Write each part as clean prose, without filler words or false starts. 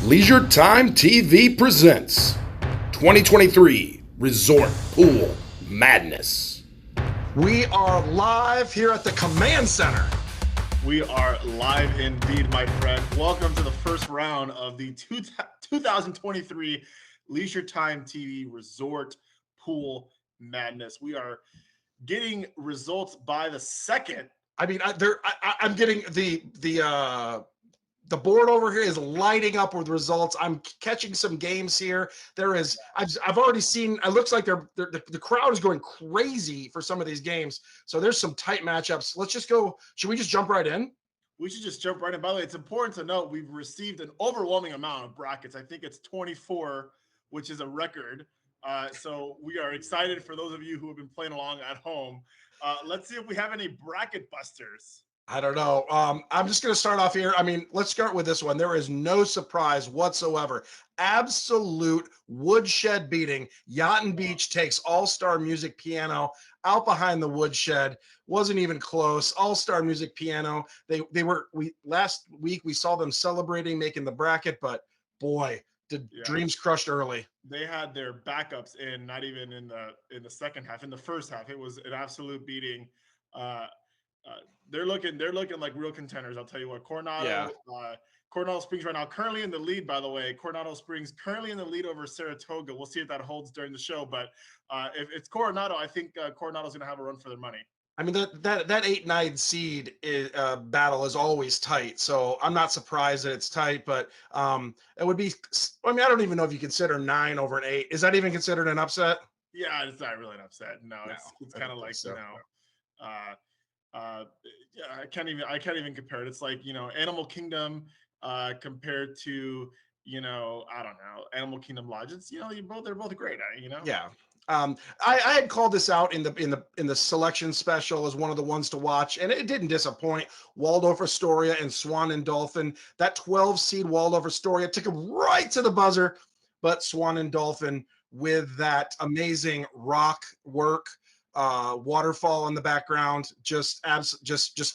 Leisure Time TV presents 2023 Resort Pool Madness. We are live here at the Command Center. We are live indeed, my friend. Welcome to the first round of the 2023 Leisure Time TV Resort Pool Madness. We are getting results by the second. I mean, I'm getting the board over here is lighting up with results. I'm catching some games here. I've already seen. It looks like the crowd is going crazy for some of these games. So there's some tight matchups. Let's just go. Should we just jump right in? We should just jump right in. By the way, it's important to note we've received an overwhelming amount of brackets. I think it's 24, which is a record. So we are excited for those of you who have been playing along at home. Let's see if we have any bracket busters. I don't know. I'm just going to start off here. I mean, let's start with this one. There is no surprise whatsoever. Absolute woodshed beating. Yacht and Beach takes All-Star Music Piano out behind the woodshed. Wasn't even close. All-Star Music Piano. Last week we saw them celebrating making the bracket, but boy, dreams crushed early. They had their backups in, not even in the second half. In the first half, it was an absolute beating. They're looking like real contenders. I'll tell you what. Coronado Springs right now currently in the lead. By the way, Coronado Springs currently in the lead over Saratoga. We'll see if that holds during the show. But if it's Coronado, I think Coronado's going to have a run for their money. I mean, that 8-9 seed battle is always tight, so I'm not surprised that it's tight. But it would be. I mean, I don't even know if you consider 9 over an 8. Is that even considered an upset? Yeah, it's not really an upset. No, it's kind of like so. I can't even compare it. It's like, Animal Kingdom compared to, I don't know, Animal Kingdom Lodge. It's, they're both great. Yeah. I had called this out in the selection special as one of the ones to watch, and it didn't disappoint. Waldorf Astoria and Swan and Dolphin. That 12 seed Waldorf Astoria took him right to the buzzer, but Swan and Dolphin with that amazing rock work. Waterfall in the background, just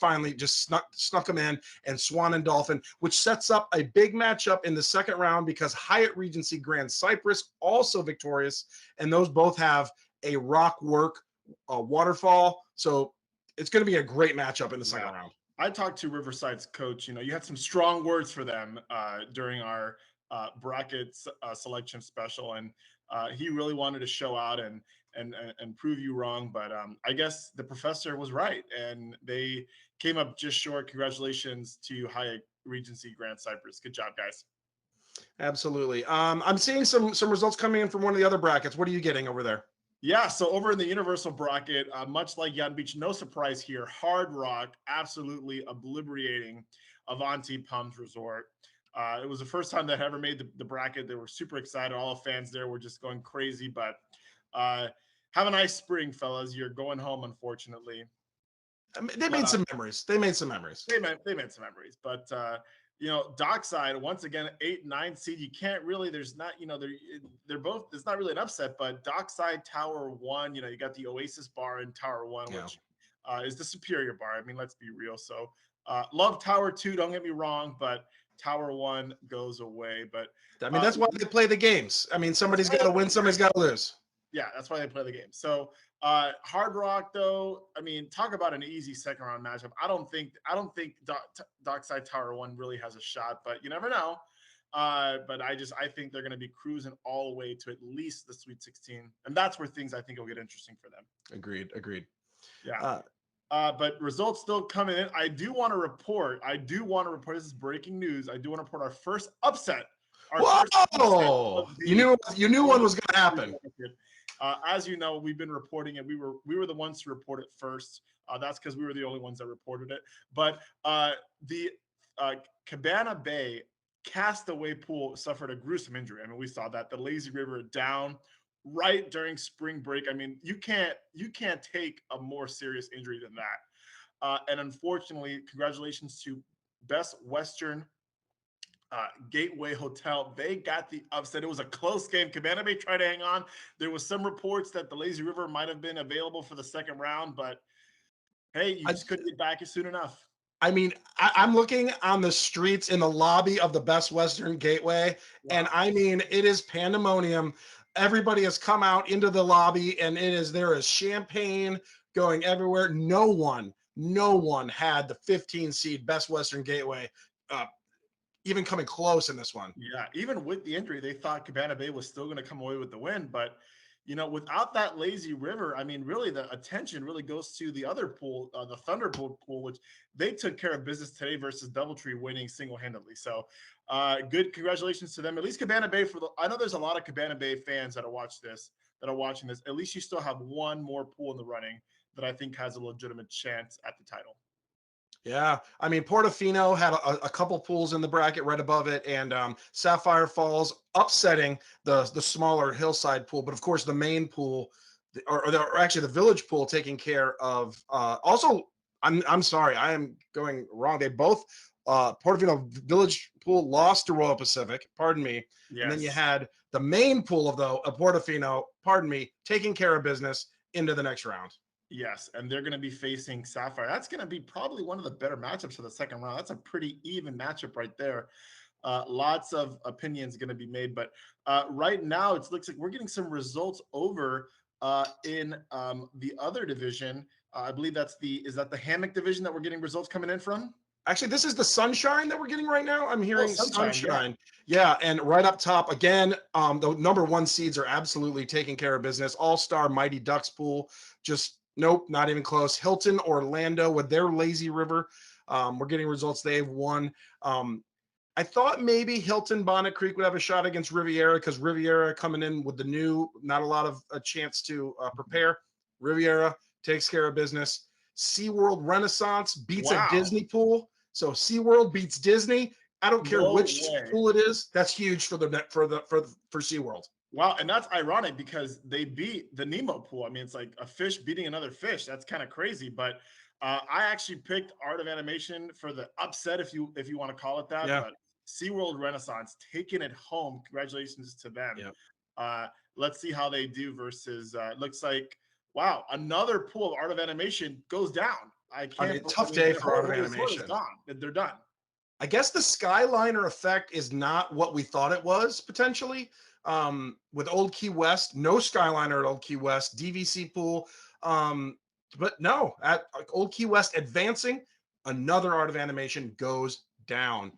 finally snuck them in, and Swan and Dolphin, which sets up a big matchup in the second round because Hyatt Regency Grand Cypress also victorious, and those both have a rock work waterfall, so it's going to be a great matchup in the second round. I talked to Riverside's coach. You had some strong words for them during our brackets selection special, and he really wanted to show out and prove you wrong. But I guess the professor was right, and they came up just short. Congratulations to Hyatt Regency Grand Cypress. Good job, guys. Absolutely. I'm seeing some results coming in from one of the other brackets. What are you getting over there? Yeah, so over in the Universal bracket, much like Yacht and Beach, no surprise here. Hard Rock absolutely obliterating Avanti Palms Resort. It was the first time that I ever made the bracket. They were super excited. All the fans there were just going crazy. But have a nice spring, fellas. You're going home, unfortunately. They made some memories. They made some memories. But Dockside once again 8-9 seed. You can't really. There's not. They're both. It's not really an upset. But Dockside Tower 1. You got the Oasis Bar in Tower 1, which is the superior bar. I mean, let's be real. So love Tower 2. Don't get me wrong, but Tower 1 goes away. But I mean, that's why they play the games. I mean, somebody's got to win. Somebody's got to lose. Yeah, that's why they play the game. So Hard Rock, though, I mean, talk about an easy second round matchup. I don't think Dockside Tower 1 really has a shot, but you never know. But I think they're going to be cruising all the way to at least the Sweet 16, and that's where things I think will get interesting for them. Agreed. Yeah. But results still coming in. I do want to report. This is breaking news. I do want to report our first upset. Whoa! You knew one was going to happen. As you know, we've been reporting it. We were the ones to report it first. That's because we were the only ones that reported it. But the Cabana Bay Castaway Pool suffered a gruesome injury. I mean, we saw that the Lazy River down right during spring break. I mean, you can't take a more serious injury than that. And unfortunately, congratulations to Best Western Gateway Hotel. They got the upset. It was a close game. Cabana Bay tried to hang on. There was some reports that the Lazy River might have been available for the second round, but hey, you just couldn't get back soon enough. I mean, I'm looking on the streets in the lobby of the Best Western Gateway, and Wow. I mean, it is pandemonium. Everybody has come out into the lobby, and there is champagne going everywhere. No one had the 15 seed Best Western Gateway uh, even coming close in this one. Yeah, even with the injury, they thought Cabana Bay was still going to come away with the win. But, without that lazy river, I mean, really the attention really goes to the other pool, the Thunderbolt pool, which they took care of business today versus Doubletree winning single-handedly. So good. Congratulations to them. At least Cabana Bay I know there's a lot of Cabana Bay fans that are watching this. At least you still have one more pool in the running that I think has a legitimate chance at the title. Yeah, I mean Portofino had a couple pools in the bracket right above it, and Sapphire Falls upsetting the smaller Hillside pool, but of course the main pool, or actually the Village pool, taking care of. Also, I'm sorry, I am going wrong. They both Portofino Village pool lost to Royal Pacific. Pardon me, and then you Yes. had the main pool of Portofino. Pardon me, taking care of business into the next round. Yes, and they're going to be facing Sapphire. That's going to be probably one of the better matchups for the second round. That's a pretty even matchup right there. Lots of opinions going to be made, but right now it looks like we're getting some results over in the other division. I believe is that the hammock division that we're getting results coming in from? Actually, this is the Sunshine that we're getting right now. I'm Oh, hearing Sunshine, yeah. Sunshine. Yeah, and right up top again, the number one seeds are absolutely taking care of business. All-Star Mighty Ducks pool, just nope, not even close. Hilton, Orlando with their lazy river. We're getting results. They've won. I thought maybe Hilton Bonnet Creek would have a shot against Riviera because Riviera coming in with the new, not a lot of a chance to prepare. Riviera takes care of business. SeaWorld Renaissance beats a Wow. Disney pool. So SeaWorld beats Disney. I don't care No which way. pool it is. That's huge for SeaWorld. Wow, and that's ironic because they beat the Nemo pool. I mean, it's like a fish beating another fish. That's kind of crazy. But I actually picked Art of Animation for the upset, if you want to call it that. Yeah. But SeaWorld Renaissance taking it home. Congratulations to them. Yeah. Let's see how they do versus. Looks like wow, another pool of Art of Animation goes down. I can't. Tough day their for Art of whole resort is Animation. gone. They're done. I guess the Skyliner effect is not what we thought it was potentially. With Old Key West, no Skyliner at Old Key West, DVC pool. But no, at Old Key West advancing, another Art of Animation goes down.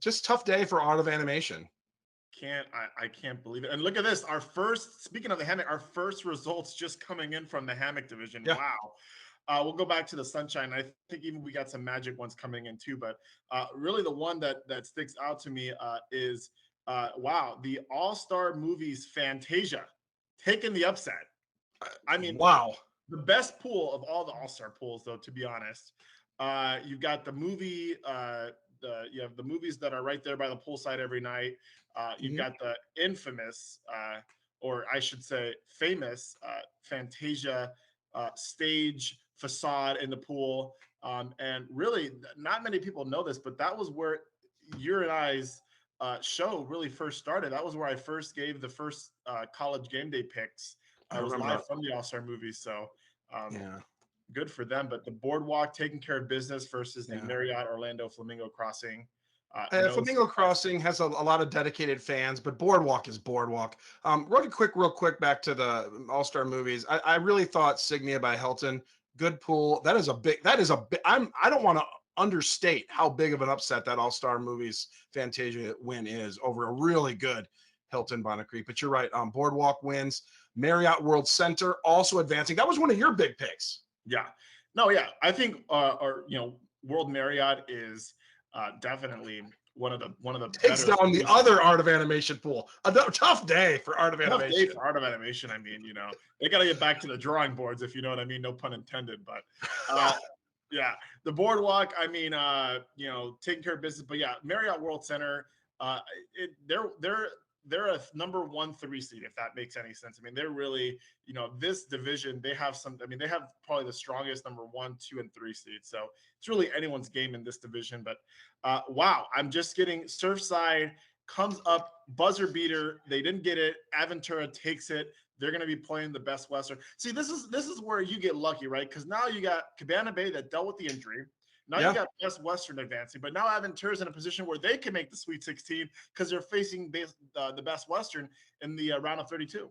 Just tough day for Art of Animation. I can't believe it. And look at this. Speaking of the hammock, our first results just coming in from the hammock division. Yeah. Wow. We'll go back to the Sunshine. I think even we got some magic ones coming in too, but really the one that sticks out to me is wow, the All-Star Movies Fantasia taking the upset. I mean, wow. The best pool of all the All-Star pools, though, to be honest. You've got the movie, you have the movies that are right there by the poolside every night. You've got the infamous, or I should say, famous Fantasia stage facade in the pool. And really, not many people know this, but that was where your and I's show really first started. That was where I first gave the first college game day picks. I was live from the All-Star movies. So Yeah. good for them. But the Boardwalk taking care of business versus the Marriott Orlando Flamingo Crossing. Flamingo Crossing has a lot of dedicated fans, but Boardwalk is Boardwalk. Real quick, back to the All-Star movies. I really thought Signia by Hilton, good pool. That is a big. I don't want to understate how big of an upset that All-Star movies Fantasia win is over a really good Hilton Bonnet Creek. But you're right. Boardwalk wins. Marriott World Center also advancing. That was one of your big picks. Yeah. No, yeah. I think World Marriott is definitely one of the Takes better down the other Art of Animation pool. A tough day for Art of tough Animation. day for Art of Animation. I mean, they got to get back to the drawing boards, if you know what I mean. No pun intended. But yeah, the Boardwalk. I mean, taking care of business. But yeah, Marriott World Center. They're a number 1-3 seed, if that makes any sense. I mean, they're really, this division, they have they have probably the strongest number 1, 2, and 3 seeds. So it's really anyone's game in this division. But wow, I'm just getting Surfside comes up, buzzer beater. They didn't get it. Aventura takes it. They're going to be playing the Best Western. See, this is where you get lucky, right? Because now you got Cabana Bay that dealt with the injury. Now you got Best Western advancing, but now Aventura's in a position where they can make the Sweet 16 because they're facing the Best Western in the round of 32.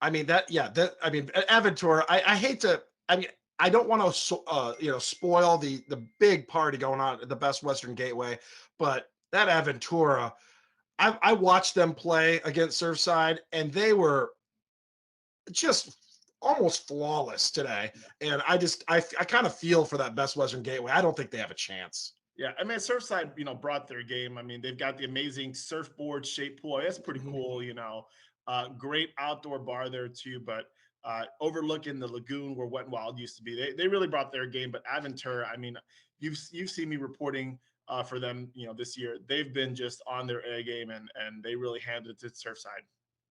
I mean Aventura. I hate to. I mean, I don't want to spoil the big party going on at the Best Western Gateway, but that Aventura, I watched them play against Surfside, and they were just almost flawless today. And I kind of feel for that Best Western Gateway. I don't think they have a chance. Yeah, I mean, Surfside, brought their game. I mean, they've got the amazing surfboard shape pool. That's pretty cool, great outdoor bar there too, but overlooking the lagoon where Wet and Wild used to be. They really brought their game, but Aventura, I mean, you've seen me reporting for them, this year. They've been just on their A game, and they really handed it to Surfside.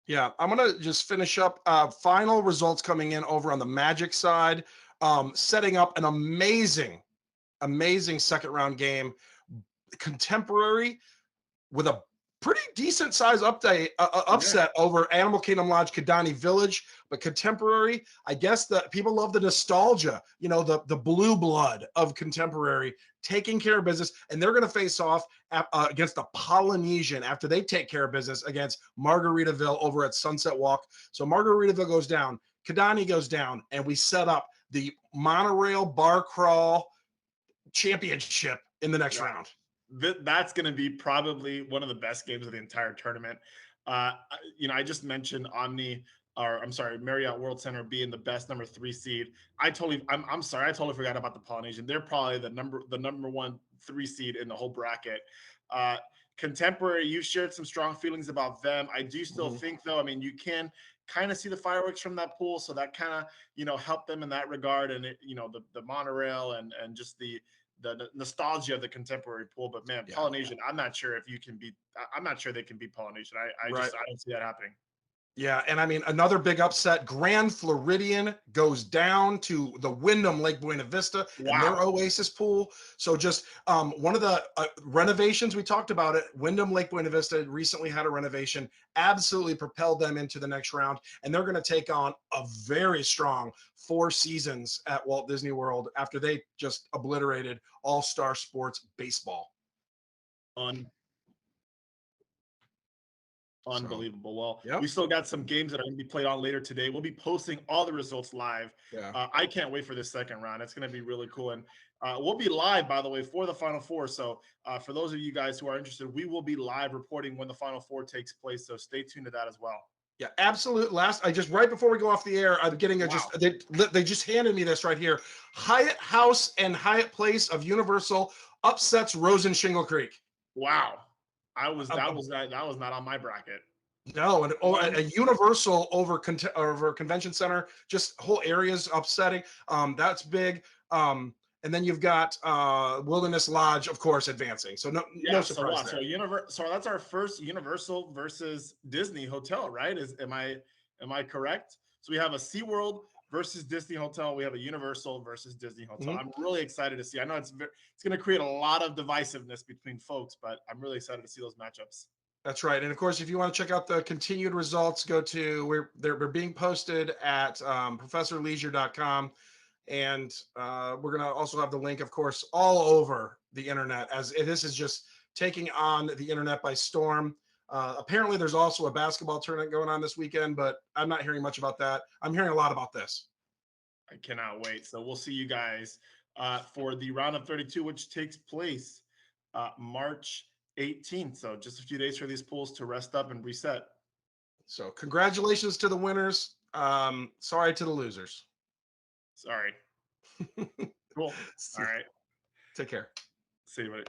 Yeah, I'm gonna just finish up. Final results coming in over on the Magic side, setting up an amazing second round game. Contemporary with a pretty decent size upset over Animal Kingdom Lodge Kidani Village, but Contemporary, I guess the people love the nostalgia, the blue blood of Contemporary taking care of business, and they're going to face off against the Polynesian after they take care of business against Margaritaville over at Sunset Walk. So Margaritaville goes down, Kidani goes down, and we set up the monorail bar crawl championship in the next round. That's going to be probably one of the best games of the entire tournament. I just mentioned Marriott World Center being the best number 3 seed. I'm sorry, I totally forgot about the Polynesian. They're probably the number 1 3 seed in the whole bracket. Contemporary, you shared some strong feelings about them. I do still think, though, I mean, you can kind of see the fireworks from that pool, so that kind of helped them in that regard, and the monorail and just the nostalgia of the Contemporary pool. But man, Polynesian, I'm not sure they can beat Polynesian. I don't see that happening. Yeah, and I mean, another big upset, Grand Floridian goes down to the Wyndham Lake Buena Vista and their Oasis pool. So just one of the renovations, we talked about it, Wyndham Lake Buena Vista recently had a renovation, absolutely propelled them into the next round, and they're going to take on a very strong 4 Seasons at Walt Disney World after they just obliterated All-Star Sports Baseball. Unbelievable. We still got some games that are going to be played on later today. We'll be posting all the results live. I can't wait for this second round. It's going to be really cool. And we'll be live, by the way, for the Final Four. So for those of you guys who are interested, we will be live reporting when the Final Four takes place. So stay tuned to that as well. Yeah, absolute. Right before we go off the air, I'm getting they just handed me this right here. Hyatt House and Hyatt Place of Universal upsets Rose and Shingle Creek. Wow. That was not on my bracket. No, and a Universal over Convention Center, just whole areas upsetting. That's big. And then you've got Wilderness Lodge, of course, advancing. So no surprise there. So that's our first Universal versus Disney hotel, right? Am I correct? So we have a SeaWorld versus Disney hotel. We have a Universal versus Disney hotel. I'm really excited to see. I know it's going to create a lot of divisiveness between folks, but I'm really excited to see those matchups. That's right. And of course, if you want to check out the continued results, go to they're being posted at professorleisure.com. And we're going to also have the link, of course, all over the internet, as this is just taking on the internet by storm. Apparently, there's also a basketball tournament going on this weekend, but I'm not hearing much about that. I'm hearing a lot about this. I cannot wait. So we'll see you guys for the round of 32, which takes place March 18th. So just a few days for these pools to rest up and reset. So congratulations to the winners. Sorry to the losers. Sorry. Cool. All right. Take care. See you, buddy.